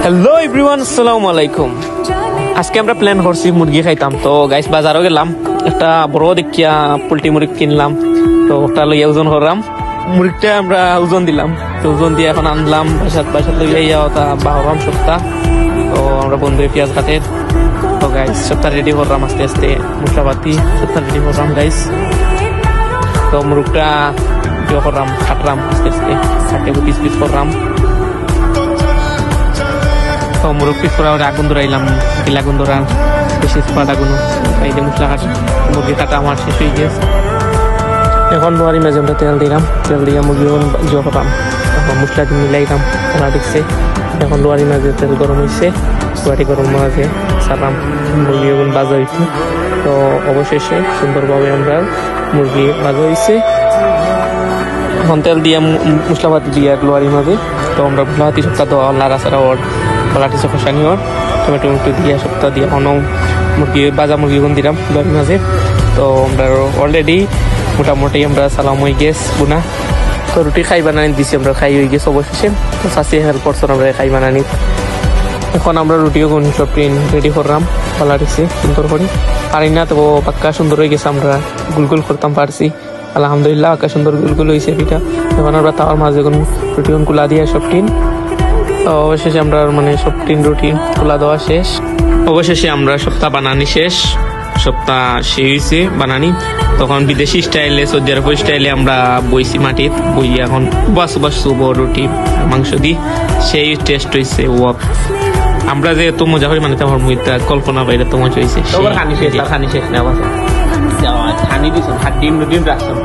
Hello everyone, আসসালামু আলাইকুম। আজকে আমরা প্ল্যান করছি মুরগি খাইতাম। তো গাইস বাজারও গেলাম, একটা বড় দেখিয়া পোল্ট্রি মুরগি কিনলাম। তো ওটা লইয়া ওজন করলাম, মুরগিটা আমরা ওজন দিলাম। তো ওজন দিয়ে এখন আনলাম বাসাত লইয়া ওটা বাহরাম সপ্তাহ। তো আমরা বন্ধু পেঁয়াজ কাটে। তো গাইস সপ্তাহ রেডি করলাম আস্তে আস্তে, মশলাপাতি সপ্তাহ রেডি করলাম গাইস। তো মুরগটা ইয়ে করলাম, কাটলাম আস্তে আস্তে, কাটে পিস করলাম। তো মুরগ পিস করা আগুন ধরাইলাম, আগুন ধরা বেশি আগুন এই যে মশলা কাটা মুরগি কাটা আমার শেষ হয়ে গেছে। এখন নোয়ারি মাঝে আমরা তেল দিলাম, তেল দিয়ে মুরগি জোয়া করলাম, এখন মশলা দিয়ে মিলাইলাম। ওরা দেখছে এখন নোয়ারি মাঝে তেল গরম হয়েছে, নোয়ারি গরম মাঝে সারলাম মুরগি এখন বাজা হয়েছে। তো অবশেষে সুন্দরভাবে আমরা মুরগি বাজা হয়েছে। এখন তেল দিয়ে মশলাপাতি দিয়ে লোয়ারি মাঝে। তো আমরা মশলাপাতি সপ্তাহ দেওয়া লাড়াচাড়া ওর কলাটি খসানি ওর টমেটো দিয়ে সপ্তাহ দিয়ে অনও মুরগি বাজা মুরগি গুণ দিলাম লোয়ারি মাঝে। তো আমরা অলরেডি মোটামুটি আমরা সালাম হয়ে গেছে বুনা। তো রুটি খাই বানানি দিছি, আমরা খাই হয়ে গেছে অবশেষে। তো চাষি হেল্প করছেন আমরা খাই বানানি। এখন আমরা রুটিও গুণ সব রেডি করলাম, কলা দিচ্ছি সুন্দর করে। পারি না তো পাক্কা সুন্দর হয়ে গেছে, আমরা গুলগুল করতাম পারছি আলহামদুলিল্লাহ, পাক্কা সুন্দর গুলগুল হয়েছে পিঠা। এখন আমরা তাওয়ার মাঝে রুটি গুলা দিয়ে সব তো অবশেষে আমরা সব রুটি খোলা দেওয়া শেষ। অবশেষে আমরা সপ্তাহ বানানি শেষ, সপ্তাহ শেষ হয়েছে বানানি। তখন বিদেশি স্টাইলে, সৌদি আরব স্টাইলে আমরা বইছি মাটিত বই। এখন উবাস শুভ রুটি মাংস দিই, সেই টেস্ট হয়েছে। ও আমরা যে এত মজা করি আমার মুইটা কল্পনা বাইরে তো মজা হয়েছে। খানি শেষ না, খানি দিস ডিম রাখতাম।